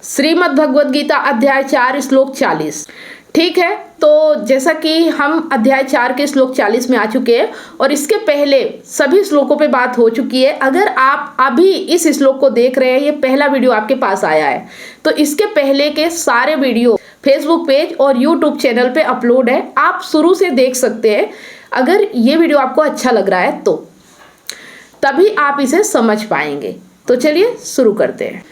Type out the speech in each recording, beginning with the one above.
श्रीमद् भगवद गीता अध्याय 4 श्लोक 40। ठीक है, तो जैसा कि हम अध्याय 4 के श्लोक 40 में आ चुके हैं और इसके पहले सभी श्लोकों पे बात हो चुकी है। अगर आप अभी इस श्लोक को देख रहे हैं, ये पहला वीडियो आपके पास आया है, तो इसके पहले के सारे वीडियो फेसबुक पेज और यूट्यूब चैनल पे अपलोड है, आप शुरू से देख सकते हैं। अगर ये वीडियो आपको अच्छा लग रहा है तो तभी आप इसे समझ पाएंगे। तो चलिए शुरू करते हैं।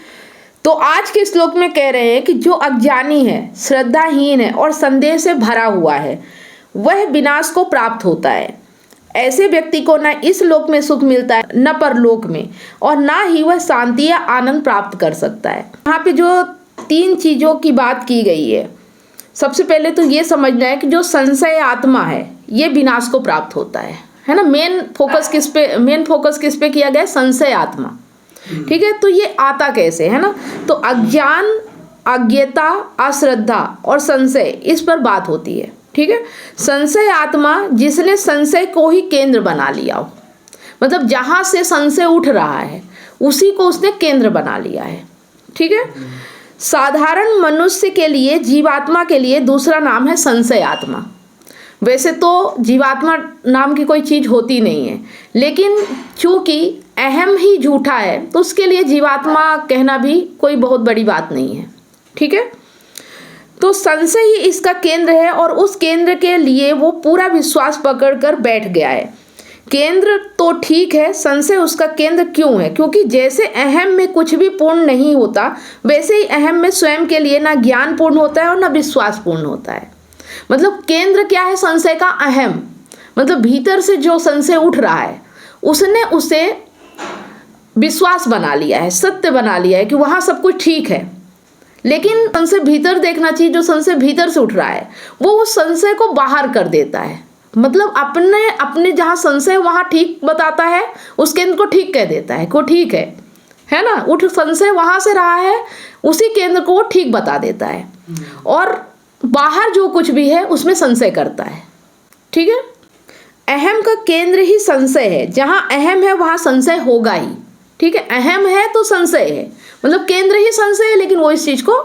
तो आज के श्लोक में कह रहे हैं कि जो अज्ञानी है, श्रद्धाहीन है और संदेह से भरा हुआ है, वह विनाश को प्राप्त होता है। ऐसे व्यक्ति को न इस लोक में सुख मिलता है, न परलोक में, और ना ही वह शांति या आनंद प्राप्त कर सकता है। यहाँ पे जो 3 चीजों की बात की गई है, सबसे पहले तो ये समझना है कि जो संशय आत्मा है, ये विनाश को प्राप्त होता है ना। मेन फोकस किस पे किया गया? संशय आत्मा। ठीक है, तो ये आता कैसे है ना, तो अज्ञान, अज्ञता, अश्रद्धा और संशय, इस पर बात होती है। ठीक है, संशय आत्मा जिसने संशय को ही केंद्र बना लिया हो, मतलब जहां से संशय उठ रहा है उसी को उसने केंद्र बना लिया है। ठीक है, साधारण मनुष्य के लिए, जीवात्मा के लिए दूसरा नाम है संशय आत्मा। वैसे तो जीवात्मा नाम की कोई चीज होती नहीं है, लेकिन चूंकि अहम ही झूठा है तो उसके लिए जीवात्मा कहना भी कोई बहुत बड़ी बात नहीं है। ठीक है, तो संशय ही इसका केंद्र है और उस केंद्र के लिए वो पूरा विश्वास पकड़कर बैठ गया है। केंद्र तो ठीक है, संशय उसका केंद्र क्यों है? क्योंकि जैसे अहम में कुछ भी पूर्ण नहीं होता, वैसे ही अहम में स्वयं के लिए ना ज्ञान पूर्ण होता है और ना विश्वास पूर्ण होता है। मतलब केंद्र क्या है संशय का? अहम, मतलब भीतर से जो संशय उठ रहा है उसने उसे विश्वास बना लिया है, सत्य बना लिया है कि वहां सब कुछ ठीक है। लेकिन संशय भीतर देखना चाहिए, जो संशय भीतर से उठ रहा है वो उस संशय को बाहर कर देता है। मतलब अपने जहां संशय वहां ठीक बताता है, उस केंद्र को ठीक कह देता है को ठीक है ना। उठ संशय वहां से रहा है, उसी केंद्र को वो ठीक बता देता है और बाहर जो कुछ भी है उसमें संशय करता है। ठीक है, अहम का केंद्र ही संशय है, जहां अहम है वहां संशय होगा ही। ठीक है, अहम है तो संशय है, मतलब केंद्र ही संशय है, लेकिन वो इस चीज को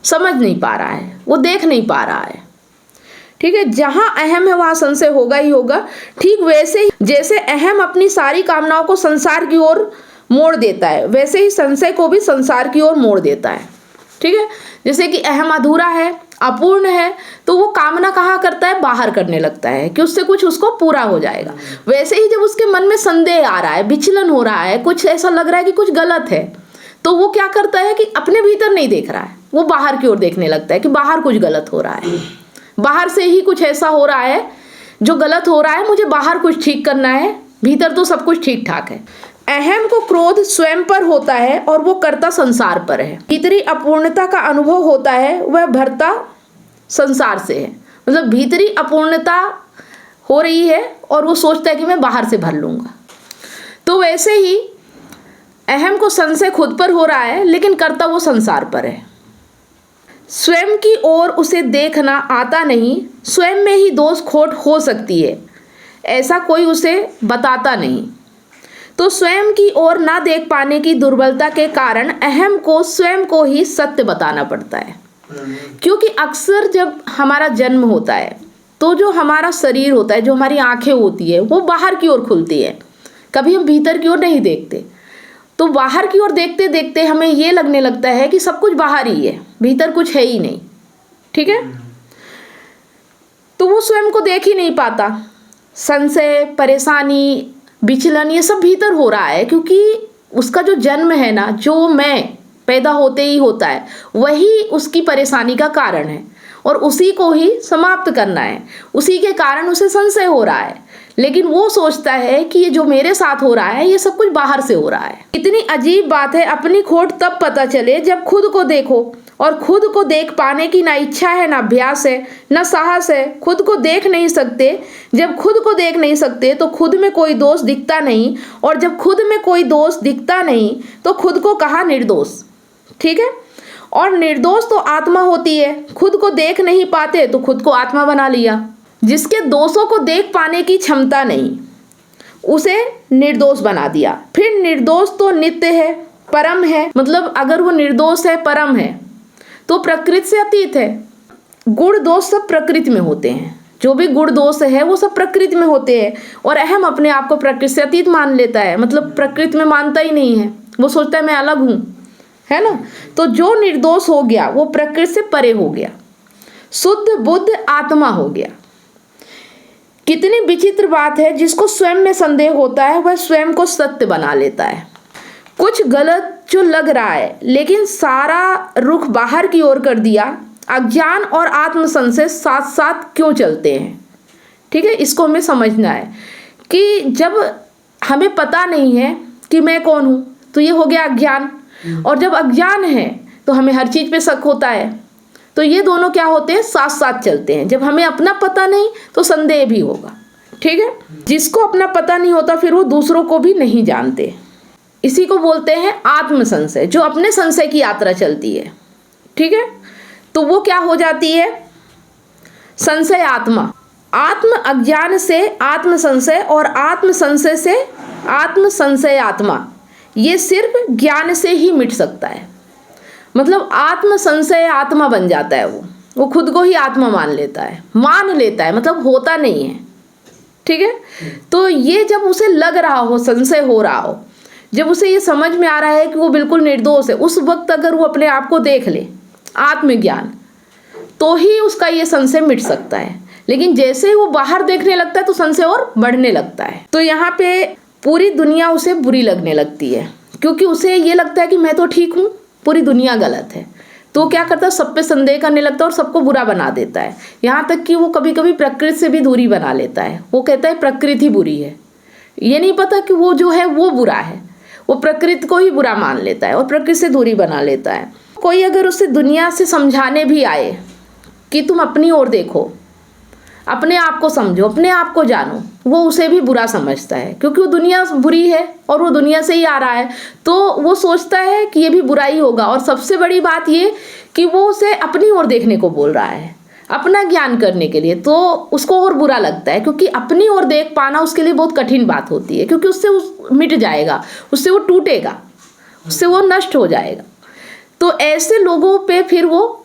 समझ नहीं पा रहा है, वो देख नहीं पा रहा है। ठीक है, जहां अहम है वहां संशय होगा ही होगा। ठीक वैसे ही जैसे अहम अपनी सारी कामनाओं को संसार की ओर मोड़ देता है, वैसे ही संशय को भी संसार की ओर मोड़ देता है। ठीक है, जैसे कि अहम अधूरा है, अपूर्ण है, तो वो कामना कहाँ करता है? बाहर करने लगता है कि उससे कुछ उसको पूरा हो जाएगा। वैसे ही जब उसके मन में संदेह आ रहा है, विचलन हो रहा है, कुछ ऐसा लग रहा है कि कुछ गलत है, तो वो क्या करता है कि अपने भीतर नहीं देख रहा है, वो बाहर की ओर देखने लगता है कि बाहर कुछ गलत हो रहा है, बाहर से ही कुछ ऐसा हो रहा है जो गलत हो रहा है, मुझे बाहर कुछ ठीक करना है, भीतर तो सब कुछ ठीक ठाक है। अहम को क्रोध स्वयं पर होता है और वो कर्ता संसार पर है। भीतरी अपूर्णता का अनुभव होता है, वह भरता संसार से है। मतलब भीतरी अपूर्णता हो रही है और वो सोचता है कि मैं बाहर से भर लूंगा। तो वैसे ही अहम को संशय खुद पर हो रहा है, लेकिन कर्ता वो संसार पर है। स्वयं की ओर उसे देखना आता नहीं, स्वयं में ही दोष खोट हो सकती है, ऐसा कोई उसे बताता नहीं। तो स्वयं की ओर ना देख पाने की दुर्बलता के कारण अहम को स्वयं को ही सत्य बताना पड़ता है। क्योंकि अक्सर जब हमारा जन्म होता है तो जो हमारा शरीर होता है, जो हमारी आंखें होती है, वो बाहर की ओर खुलती है, कभी हम भीतर की ओर नहीं देखते। तो बाहर की ओर देखते देखते हमें ये लगने लगता है कि सब कुछ बाहर ही है, भीतर कुछ है ही नहीं। ठीक है, तो वो स्वयं को देख ही नहीं पाता। संशय, परेशानी, विचलन, ये सब भीतर हो रहा है क्योंकि उसका जो जन्म है ना, जो मैं पैदा होते ही होता है, वही उसकी परेशानी का कारण है और उसी को ही समाप्त करना है। उसी के कारण उसे संशय हो रहा है, लेकिन वो सोचता है कि ये जो मेरे साथ हो रहा है ये सब कुछ बाहर से हो रहा है। इतनी अजीब बात है, अपनी खोट तब पता चले जब खुद को देखो, और खुद को देख पाने की ना इच्छा है, ना अभ्यास है, ना साहस है। खुद को देख नहीं सकते। जब खुद को देख नहीं सकते तो खुद में कोई दोष दिखता नहीं, और जब खुद में कोई दोष दिखता नहीं तो खुद को कहा निर्दोष। ठीक है, और निर्दोष तो आत्मा होती है। खुद को देख नहीं पाते तो खुद को आत्मा बना लिया। जिसके दोषों को देख पाने की क्षमता नहीं, उसे निर्दोष बना दिया। फिर निर्दोष तो नित्य है, परम है, मतलब अगर वो निर्दोष है, परम है, तो प्रकृति से अतीत है। गुण दोष सब प्रकृति में होते हैं, जो भी गुण दोष है वो सब प्रकृति में होते हैं। और अहम अपने आप को प्रकृति से अतीत मान लेता है, मतलब प्रकृति में मानता ही नहीं है, वो सोचता है मैं अलग हूँ, है ना। तो जो निर्दोष हो गया वो प्रकृति से परे हो गया, शुद्ध बुद्ध आत्मा हो गया। कितनी विचित्र बात है, जिसको स्वयं में संदेह होता है वह स्वयं को सत्य बना लेता है। कुछ गलत जो लग रहा है, लेकिन सारा रुख बाहर की ओर कर दिया। अज्ञान और आत्मसंशय साथ साथ क्यों चलते हैं, ठीक है, इसको हमें समझना है कि जब हमें पता नहीं है कि मैं कौन हूँ, तो ये हो गया अज्ञान। और जब अज्ञान है तो हमें हर चीज़ पे शक होता है। तो ये दोनों क्या होते हैं, साथ साथ चलते हैं। जब हमें अपना पता नहीं तो संदेह भी होगा, ठीक है। जिसको अपना पता नहीं होता फिर वो दूसरों को भी नहीं जानते। इसी को बोलते हैं आत्म संशय, जो अपने संशय की यात्रा चलती है, ठीक है। तो वो क्या हो जाती है, संशय आत्मा। आत्म अज्ञान से आत्म संशय और आत्म संशय से आत्म संशय आत्मा, ये सिर्फ ज्ञान से ही मिट सकता है। मतलब आत्म संशय आत्मा बन जाता है, वो खुद को ही आत्मा मान लेता है, मतलब होता नहीं है, ठीक है। तो ये जब उसे लग रहा हो, संशय हो रहा हो, जब उसे ये समझ में आ रहा है कि वो बिल्कुल निर्दोष है, उस वक्त अगर वो अपने आप को देख ले आत्मज्ञान, तो ही उसका ये संशय मिट सकता है। लेकिन जैसे ही वो बाहर देखने लगता है तो संशय और बढ़ने लगता है। तो यहाँ पे पूरी दुनिया उसे बुरी लगने लगती है, क्योंकि उसे ये लगता है कि मैं तो ठीक हूँ, पूरी दुनिया गलत है। तो क्या करता है, सब पे संदेह करने लगता है और सबको बुरा बना देता है। यहाँ तक कि वो कभी कभी प्रकृति से भी दूरी बना लेता है। वो कहता है प्रकृति ही बुरी है, ये नहीं पता कि वो जो है वो बुरा है, वो प्रकृति को ही बुरा मान लेता है और प्रकृति से दूरी बना लेता है। कोई अगर उसे दुनिया से समझाने भी आए कि तुम अपनी ओर देखो, अपने आप को समझो, अपने आप को जानो, वो उसे भी बुरा समझता है, क्योंकि वो दुनिया बुरी है और वो दुनिया से ही आ रहा है। तो वो सोचता है कि ये भी बुरा ही होगा। और सबसे बड़ी बात ये कि वो उसे अपनी ओर देखने को बोल रहा है, अपना ज्ञान करने के लिए, तो उसको और बुरा लगता है, क्योंकि अपनी ओर देख पाना उसके लिए बहुत कठिन बात होती है, क्योंकि उससे मिट जाएगा, उससे वो टूटेगा, उससे वो नष्ट हो जाएगा। तो ऐसे लोगों पे फिर वो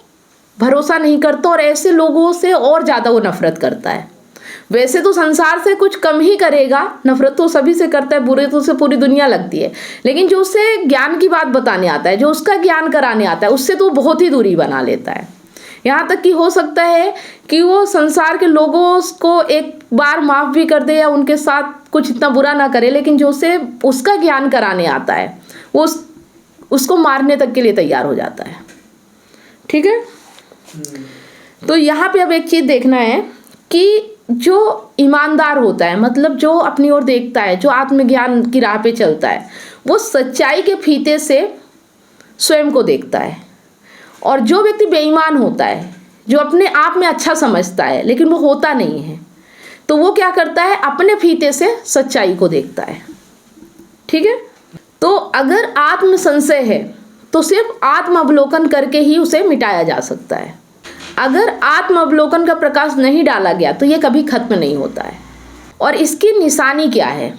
भरोसा नहीं करता और ऐसे लोगों से और ज़्यादा वो नफरत करता है। वैसे तो संसार से कुछ कम ही करेगा, नफरत तो सभी से करता है, बुरे तो उसे पूरी दुनिया लगती है। लेकिन जो उसे ज्ञान की बात बताने आता है, जो उसका ज्ञान कराने आता है, उससे तो बहुत ही दूरी बना लेता है। यहाँ तक कि हो सकता है कि वो संसार के लोगों को एक बार माफ़ भी कर दे या उनके साथ कुछ इतना बुरा ना करे, लेकिन जो उसे उसका ज्ञान कराने आता है वो उसको मारने तक के लिए तैयार हो जाता है, ठीक है। तो यहाँ पे अब एक चीज़ देखना है कि जो ईमानदार होता है, मतलब जो अपनी ओर देखता है, जो आत्मज्ञान की राह पे चलता है, वो सच्चाई के फीते से स्वयं को देखता है। और जो व्यक्ति बेईमान होता है, जो अपने आप में अच्छा समझता है लेकिन वो होता नहीं है, तो वो क्या करता है, अपने फीते से सच्चाई को देखता है, ठीक है। तो अगर आत्म संशय है तो सिर्फ आत्म अवलोकन करके ही उसे मिटाया जा सकता है। अगर आत्म अवलोकन का प्रकाश नहीं डाला गया तो ये कभी खत्म नहीं होता है। और इसकी निशानी क्या है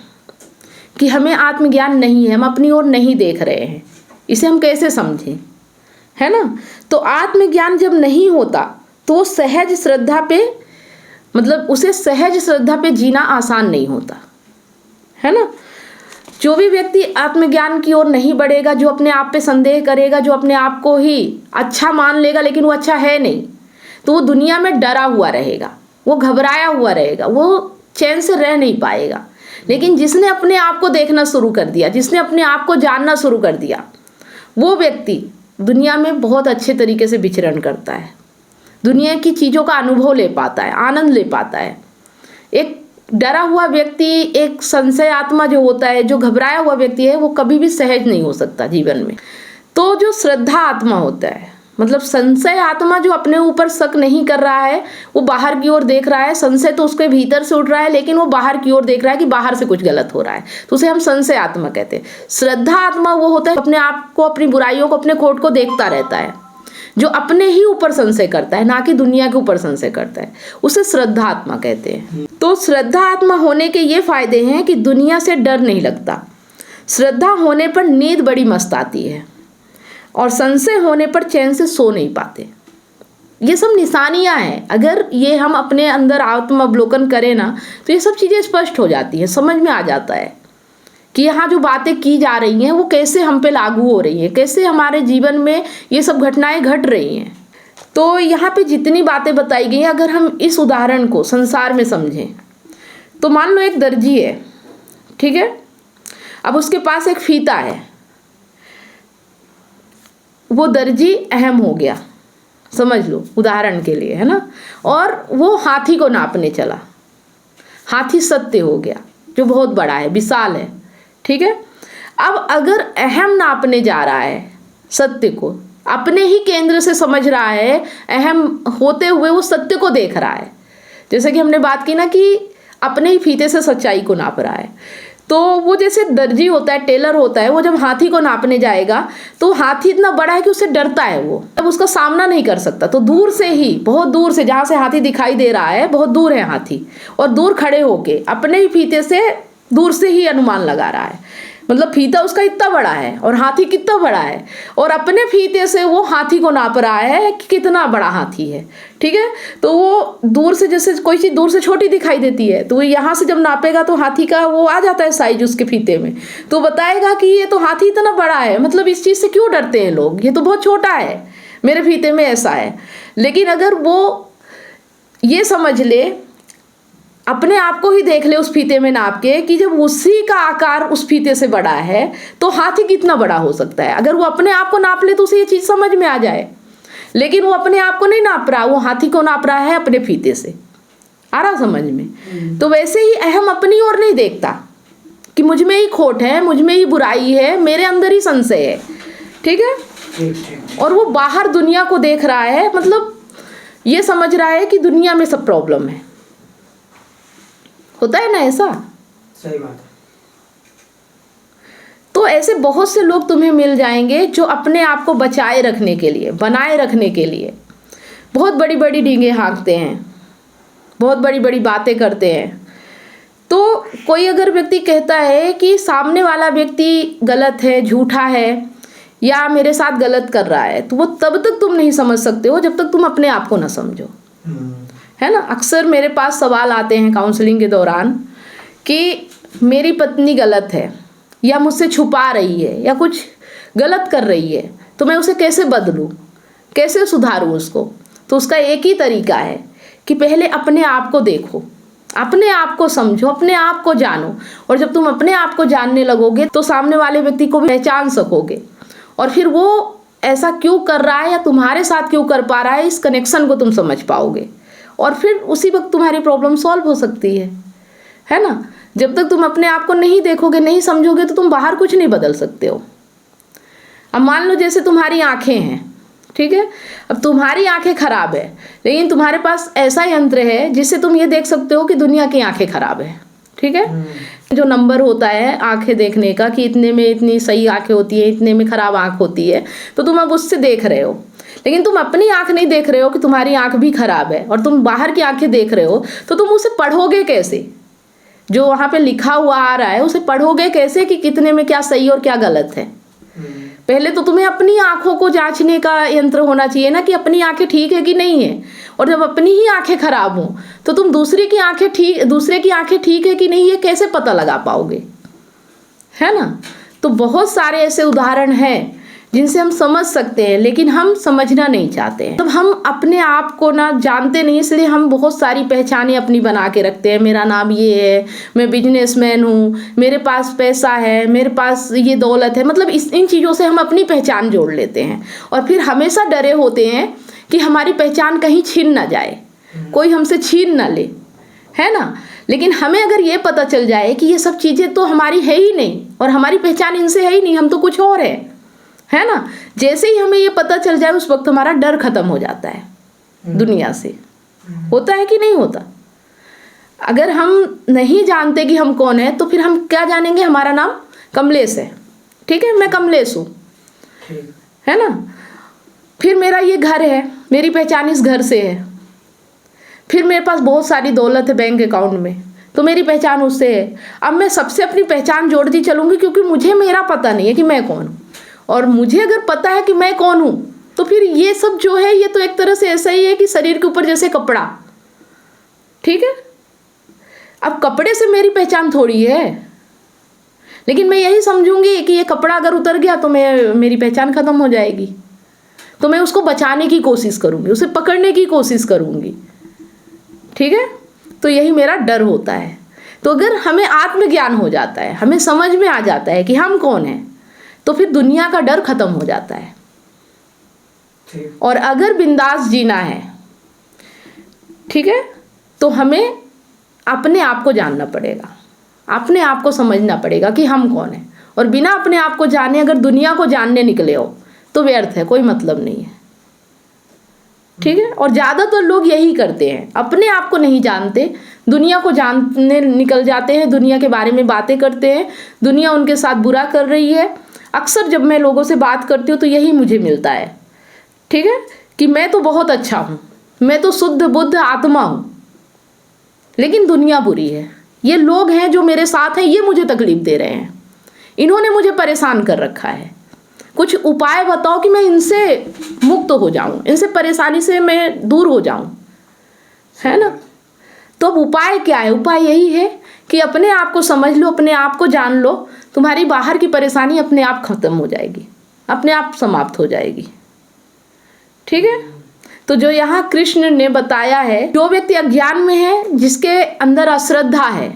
कि हमें आत्मज्ञान नहीं है, हम अपनी ओर नहीं देख रहे हैं, इसे हम कैसे समझें, है ना। तो आत्मज्ञान जब नहीं होता तो सहज श्रद्धा पे, मतलब उसे सहज श्रद्धा पे जीना आसान नहीं होता, है ना। जो भी व्यक्ति आत्मज्ञान की ओर नहीं बढ़ेगा, जो अपने आप पे संदेह करेगा, जो अपने आप को ही अच्छा मान लेगा लेकिन वो अच्छा है नहीं, तो वो दुनिया में डरा हुआ रहेगा, वो घबराया हुआ रहेगा, वो चैन से रह नहीं पाएगा। लेकिन जिसने अपने आप को देखना शुरू कर दिया, जिसने अपने आप को जानना शुरू कर दिया, वो व्यक्ति दुनिया में बहुत अच्छे तरीके से विचरण करता है, दुनिया की चीज़ों का अनुभव ले पाता है, आनंद ले पाता है। एक डरा हुआ व्यक्ति, एक संशय आत्मा जो होता है, जो घबराया हुआ व्यक्ति है, वो कभी भी सहज नहीं हो सकता जीवन में। तो जो श्रद्धा आत्मा होता है, मतलब संशय आत्मा जो अपने ऊपर शक नहीं कर रहा है, वो बाहर की ओर देख रहा है, संशय तो उसके भीतर से उठ रहा है लेकिन वो बाहर की ओर देख रहा है कि बाहर से कुछ गलत हो रहा है, तो उसे हम संशय आत्मा कहते हैं। श्रद्धा आत्मा वो होता है अपने आप को, अपनी बुराइयों को, अपने खोट को देखता रहता है, जो अपने ही ऊपर संशय करता है, ना कि दुनिया के ऊपर संशय करता है, उसे श्रद्धा आत्मा कहते हैं। तो श्रद्धा आत्मा होने के ये फायदे हैं कि दुनिया से डर नहीं लगता, श्रद्धा होने पर नींद बड़ी मस्त आती है और संशय होने पर चैन से सो नहीं पाते। ये सब निशानियां हैं। अगर ये हम अपने अंदर आत्मावलोकन करें ना तो ये सब चीज़ें स्पष्ट हो जाती हैं, समझ में आ जाता है कि यहाँ जो बातें की जा रही हैं वो कैसे हम पे लागू हो रही हैं, कैसे हमारे जीवन में ये सब घटनाएं घट रही हैं। तो यहाँ पे जितनी बातें बताई गई हैं, अगर हम इस उदाहरण को संसार में समझें तो मान लो एक दर्जी है, ठीक है। अब उसके पास एक फीता है, वो दर्जी अहम हो गया, समझ लो उदाहरण के लिए, है ना। और वो हाथी को नापने चला, हाथी सत्य हो गया जो बहुत बड़ा है, विशाल है, ठीक है। अब अगर अहम नापने जा रहा है सत्य को, अपने ही केंद्र से समझ रहा है, अहम होते हुए वो सत्य को देख रहा है, जैसे कि हमने बात की ना कि अपने ही फीते से सच्चाई को नाप रहा है। तो वो जैसे दर्जी होता है, टेलर होता है, वो जब हाथी को नापने जाएगा तो हाथी इतना बड़ा है कि उससे डरता है, वो अब उसका सामना नहीं कर सकता। तो दूर से ही, बहुत दूर से, जहाँ से हाथी दिखाई दे रहा है बहुत दूर है हाथी, और दूर खड़े होके अपने ही फीते से दूर से ही अनुमान लगा रहा है। मतलब फीता उसका इतना बड़ा है और हाथी कितना बड़ा है, और अपने फीते से वो हाथी को नाप रहा है कि कितना बड़ा हाथी है, ठीक है। तो वो दूर से, जैसे कोई चीज़ दूर से छोटी दिखाई देती है तो वो यहाँ से जब नापेगा तो हाथी का वो आ जाता है साइज उसके फीते में, तो बताएगा कि ये तो हाथी इतना बड़ा है, मतलब इस चीज़ से क्यों डरते हैं लोग, ये तो बहुत छोटा है, मेरे फीते में ऐसा है। लेकिन अगर वो ये समझ ले, अपने आप को ही देख ले उस फीते में नाप के कि जब उसी का आकार उस फीते से बड़ा है तो हाथी कितना बड़ा हो सकता है। अगर वो अपने आप को नाप ले तो उसे ये चीज़ समझ में आ जाए, लेकिन वो अपने आप को नहीं नाप रहा, वो हाथी को नाप रहा है अपने फीते से। आ रहा समझ में। तो वैसे ही अहम अपनी ओर नहीं देखता कि मुझ में ही खोट है, मुझ में ही बुराई है, मेरे अंदर ही संशय है, ठीक है। और वो बाहर दुनिया को देख रहा है, मतलब ये समझ रहा है कि दुनिया में सब प्रॉब्लम है। होता है ना ऐसा? सही बात है। तो ऐसे बहुत से लोग तुम्हें मिल जाएंगे जो अपने आप को बचाए रखने के लिए, बनाए रखने के लिए बहुत बड़ी बड़ी डींगे हाँकते हैं, बहुत बड़ी बड़ी बातें करते हैं। तो कोई अगर व्यक्ति कहता है कि सामने वाला व्यक्ति गलत है, झूठा है, या मेरे साथ गलत कर रहा है, तो वो तब तक तुम नहीं समझ सकते हो जब तक तुम अपने आप को ना समझो, है ना। अक्सर मेरे पास सवाल आते हैं काउंसलिंग के दौरान कि मेरी पत्नी गलत है, या मुझसे छुपा रही है, या कुछ गलत कर रही है, तो मैं उसे कैसे बदलूं, कैसे सुधारूं उसको। तो उसका एक ही तरीका है कि पहले अपने आप को देखो, अपने आप को समझो, अपने आप को जानो। और जब तुम अपने आप को जानने लगोगे तो सामने वाले व्यक्ति को भी पहचान सकोगे, और फिर वो ऐसा क्यों कर रहा है या तुम्हारे साथ क्यों कर पा रहा है, इस कनेक्शन को तुम समझ पाओगे, और फिर उसी वक्त तुम्हारी प्रॉब्लम सॉल्व हो सकती है ना। जब तक तुम अपने आप को नहीं देखोगे, नहीं समझोगे, तो तुम बाहर कुछ नहीं बदल सकते हो। अब मान लो जैसे तुम्हारी आंखें हैं, ठीक है। अब तुम्हारी आंखें खराब है, लेकिन तुम्हारे पास ऐसा यंत्र है जिससे तुम ये देख सकते हो कि दुनिया की आंखें खराब है, ठीक है। जो नंबर होता है आंखें देखने का कि इतने में इतनी सही आंखें होती है, इतने में खराब आंख होती है, तो तुम अब उससे देख रहे हो। लेकिन तुम अपनी आंख नहीं देख रहे हो कि तुम्हारी आंख भी खराब है, और तुम बाहर की आंखें देख रहे हो, तो तुम उसे पढ़ोगे कैसे? जो वहाँ पे लिखा हुआ आ रहा है उसे पढ़ोगे कैसे कि कितने में क्या सही और क्या गलत है? पहले तो तुम्हें अपनी आंखों को जांचने का यंत्र होना चाहिए ना, कि अपनी आंखें ठीक है कि नहीं है। और जब अपनी ही आंखें खराब हो तो तुम दूसरे की आंखें ठीक है कि नहीं, ये कैसे पता लगा पाओगे, है ना। तो बहुत सारे ऐसे उदाहरण हैं जिनसे हम समझ सकते हैं, लेकिन हम समझना नहीं चाहते हैं। तब हम अपने आप को ना जानते नहीं, इसलिए हम बहुत सारी पहचानें अपनी बना के रखते हैं। मेरा नाम ये है, मैं बिजनेसमैन हूँ, मेरे पास पैसा है, मेरे पास ये दौलत है, मतलब इन चीज़ों से हम अपनी पहचान जोड़ लेते हैं, और फिर हमेशा डरे होते हैं कि हमारी पहचान कहीं छीन ना जाए, कोई हमसे छीन ना ले, है ना। लेकिन हमें अगर ये पता चल जाए कि ये सब चीज़ें तो हमारी है ही नहीं, और हमारी पहचान इनसे है ही नहीं, हम तो कुछ और है ना। जैसे ही हमें ये पता चल जाए उस वक्त हमारा डर खत्म हो जाता है दुनिया से। होता है कि नहीं होता? अगर हम नहीं जानते कि हम कौन है तो फिर हम क्या जानेंगे? हमारा नाम कमलेश है, ठीक है, मैं कमलेश हूँ, है ना। फिर मेरा ये घर है, मेरी पहचान इस घर से है। फिर मेरे पास बहुत सारी दौलत है बैंक अकाउंट में, तो मेरी पहचान उससे है। अब मैं सबसे अपनी पहचान जोड़ती चलूँगी, क्योंकि मुझे मेरा पता नहीं है कि मैं कौन हूँ, और मुझे अगर पता है कि मैं कौन हूँ तो फिर ये सब जो है ये तो एक तरह से ऐसा ही है कि शरीर के ऊपर जैसे कपड़ा, ठीक है। अब कपड़े से मेरी पहचान थोड़ी है, लेकिन मैं यही समझूंगी कि ये कपड़ा अगर उतर गया तो मेरी पहचान खत्म हो जाएगी, तो मैं उसको बचाने की कोशिश करूंगी, उसे पकड़ने की कोशिश करूंगी, ठीक है। तो यही मेरा डर होता है। तो अगर हमें आत्मज्ञान हो जाता है, हमें समझ में आ जाता है कि हम कौन हैं, तो फिर दुनिया का डर खत्म हो जाता है। और अगर बिंदास जीना है, ठीक है, तो हमें अपने आप को जानना पड़ेगा, अपने आप को समझना पड़ेगा कि हम कौन हैं। और बिना अपने आप को जाने अगर दुनिया को जानने निकले हो तो व्यर्थ है, कोई मतलब नहीं है, ठीक है। और ज़्यादातर लोग यही करते हैं, अपने आप को नहीं जानते, दुनिया को जानने निकल जाते हैं, दुनिया के बारे में बातें करते हैं, दुनिया उनके साथ बुरा कर रही है। अक्सर जब मैं लोगों से बात करती हूँ तो यही मुझे मिलता है, ठीक है, कि मैं तो बहुत अच्छा हूँ, मैं तो शुद्ध बुद्ध आत्मा हूँ, लेकिन दुनिया बुरी है, ये लोग हैं जो मेरे साथ हैं ये मुझे तकलीफ दे रहे हैं, इन्होंने मुझे परेशान कर रखा है, कुछ उपाय बताओ कि मैं इनसे मुक्त हो जाऊं, इनसे परेशानी से मैं दूर हो जाऊं, है ना। तो अब उपाय क्या है? उपाय यही है कि अपने आप को समझ लो, अपने आप को जान लो, तुम्हारी बाहर की परेशानी अपने आप खत्म हो जाएगी, अपने आप समाप्त हो जाएगी, ठीक है। तो जो यहाँ कृष्ण ने बताया है, जो व्यक्ति अज्ञान में है, जिसके अंदर अश्रद्धा है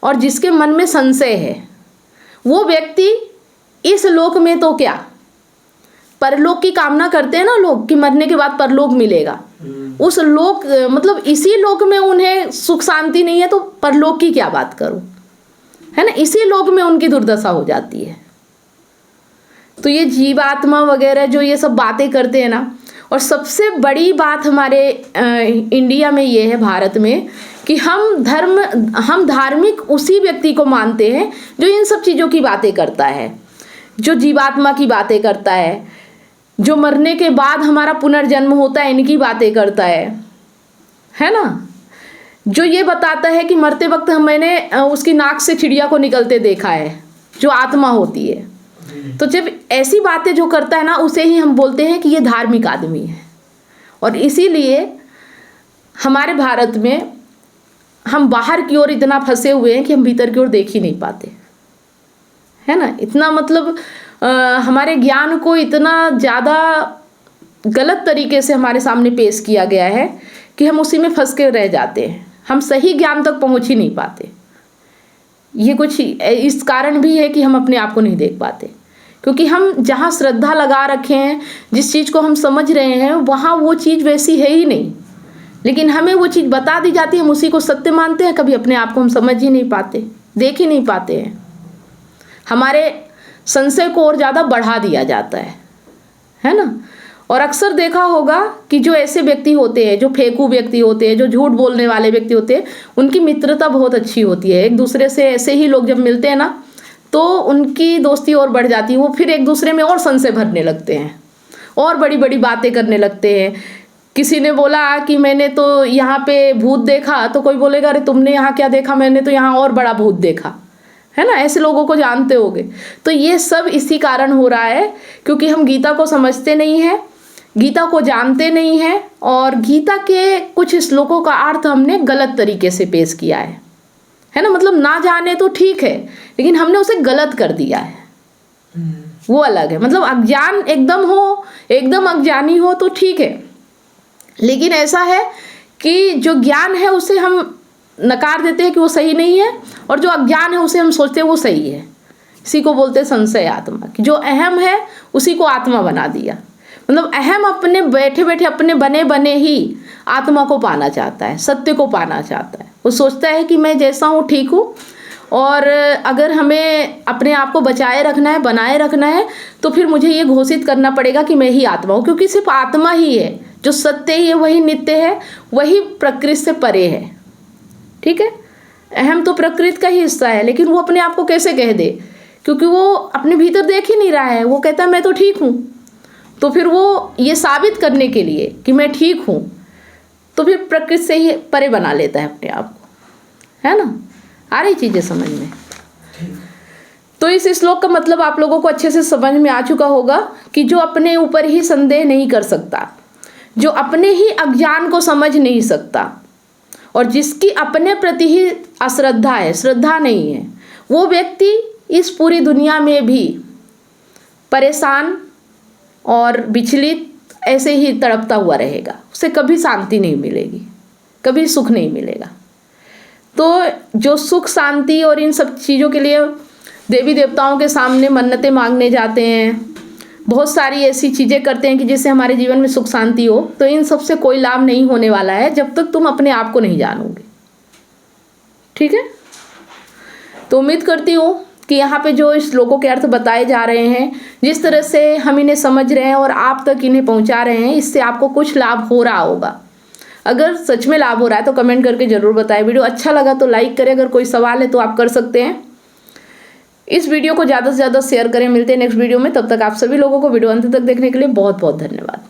और जिसके मन में संशय है, वो व्यक्ति इस लोक में तो क्या, परलोक की कामना करते हैं ना लोग कि मरने के बाद परलोक मिलेगा, उस लोक मतलब इसी लोक में उन्हें सुख शांति नहीं है तो परलोक की क्या बात करूं, है ना। इसी लोक में उनकी दुर्दशा हो जाती है। तो ये जीवात्मा वगैरह जो ये सब बातें करते हैं ना, और सबसे बड़ी बात हमारे इंडिया में ये है, भारत में, कि हम धार्मिक उसी व्यक्ति को मानते हैं जो इन सब चीज़ों की बातें करता है, जो जीवात्मा की बातें करता है, जो मरने के बाद हमारा पुनर्जन्म होता है इनकी बातें करता है ना, जो ये बताता है कि मरते वक्त मैंने उसकी नाक से चिड़िया को निकलते देखा है, जो आत्मा होती है। तो जब ऐसी बातें जो करता है ना, उसे ही हम बोलते हैं कि ये धार्मिक आदमी है। और इसीलिए हमारे भारत में हम बाहर की ओर इतना फंसे हुए हैं कि हम भीतर की ओर देख ही नहीं पाते, है ना। इतना मतलब हमारे ज्ञान को इतना ज़्यादा गलत तरीके से हमारे सामने पेश किया गया है कि हम उसी में फंस के रह जाते हैं, हम सही ज्ञान तक पहुंच ही नहीं पाते। ये कुछ इस कारण भी है कि हम अपने आप को नहीं देख पाते, क्योंकि हम जहाँ श्रद्धा लगा रखे हैं, जिस चीज़ को हम समझ रहे हैं, वहाँ वो चीज़ वैसी है ही नहीं, लेकिन हमें वो चीज़ बता दी जाती है, हम उसी को सत्य मानते हैं। कभी अपने आप को हम समझ ही नहीं पाते, देख ही नहीं पाते हैं, हमारे संशय को और ज़्यादा बढ़ा दिया जाता है ना। और अक्सर देखा होगा कि जो ऐसे व्यक्ति होते हैं, जो फेंकू व्यक्ति होते हैं, जो झूठ बोलने वाले व्यक्ति होते हैं, उनकी मित्रता बहुत अच्छी होती है। एक दूसरे से ऐसे ही लोग जब मिलते हैं ना, तो उनकी दोस्ती और बढ़ जाती है, वो फिर एक दूसरे में और संशय भरने लगते हैं और बड़ी बड़ी बातें करने लगते हैं। किसी ने बोला कि मैंने तो यहाँ पे भूत देखा, तो कोई बोलेगा अरे तुमने यहाँ क्या देखा, मैंने तो यहाँ और बड़ा भूत देखा, है ना। ऐसे लोगों को जानते होगे। तो ये सब इसी कारण हो रहा है क्योंकि हम गीता को समझते नहीं हैं, गीता को जानते नहीं हैं, और गीता के कुछ श्लोकों का अर्थ हमने गलत तरीके से पेश किया है ना। मतलब ना जाने तो ठीक है, लेकिन हमने उसे गलत कर दिया है, वो अलग है। मतलब अज्ञान एकदम अज्ञानी हो तो ठीक है, लेकिन ऐसा है कि जो ज्ञान है उसे हम नकार देते हैं कि वो सही नहीं है, और जो अज्ञान है उसे हम सोचते हैं वो सही है। इसी को बोलते हैं संशय आत्मा, कि जो अहम है उसी को आत्मा बना दिया। मतलब अहम अपने बैठे बैठे अपने बने बने ही आत्मा को पाना चाहता है, सत्य को पाना चाहता है। वो सोचता है कि मैं जैसा हूँ ठीक हूँ, और अगर हमें अपने आप को बचाए रखना है, बनाए रखना है, तो फिर मुझे ये घोषित करना पड़ेगा कि मैं ही आत्मा हूँ, क्योंकि सिर्फ आत्मा ही है जो सत्य ही है, वही नित्य है, वही प्रकृति से परे है, ठीक है। अहम तो प्रकृति का ही हिस्सा है, लेकिन वो अपने आप को कैसे कह दे, क्योंकि वो अपने भीतर देख ही नहीं रहा है। वो कहता है मैं तो ठीक हूँ, तो फिर वो ये साबित करने के लिए कि मैं ठीक हूँ, तो फिर प्रकृति से ही परे बना लेता है अपने आप को, है ना? आ रही चीज़ें समझ में? तो इस श्लोक का मतलब आप लोगों को अच्छे से समझ में आ चुका होगा कि जो अपने ऊपर ही संदेह नहीं कर सकता, जो अपने ही अज्ञान को समझ नहीं सकता और जिसकी अपने प्रति ही अश्रद्धा है, श्रद्धा नहीं है, वो व्यक्ति इस पूरी दुनिया में भी परेशान और विचलित ऐसे ही तड़पता हुआ रहेगा। उसे कभी शांति नहीं मिलेगी, कभी सुख नहीं मिलेगा। तो जो सुख, शांति और इन सब चीज़ों के लिए देवी देवताओं के सामने मन्नतें मांगने जाते हैं, बहुत सारी ऐसी चीज़ें करते हैं कि जिससे हमारे जीवन में सुख शांति हो, तो इन सब से कोई लाभ नहीं होने वाला है जब तक तुम अपने आप को नहीं जानोगे। ठीक है? तो उम्मीद करती हूँ कि यहाँ पे जो इस श्लोकों के अर्थ बताए जा रहे हैं, जिस तरह से हम इन्हें समझ रहे हैं और आप तक इन्हें पहुँचा रहे हैं, इससे आपको कुछ लाभ हो रहा होगा। अगर सच में लाभ हो रहा है तो कमेंट करके ज़रूर बताएं। वीडियो अच्छा लगा तो लाइक करें, अगर कोई सवाल है तो आप कर सकते हैं। इस वीडियो को ज़्यादा से ज़्यादा शेयर करें। मिलते हैं नेक्स्ट वीडियो में, तब तक आप सभी लोगों को वीडियो अंत तक देखने के लिए बहुत बहुत धन्यवाद।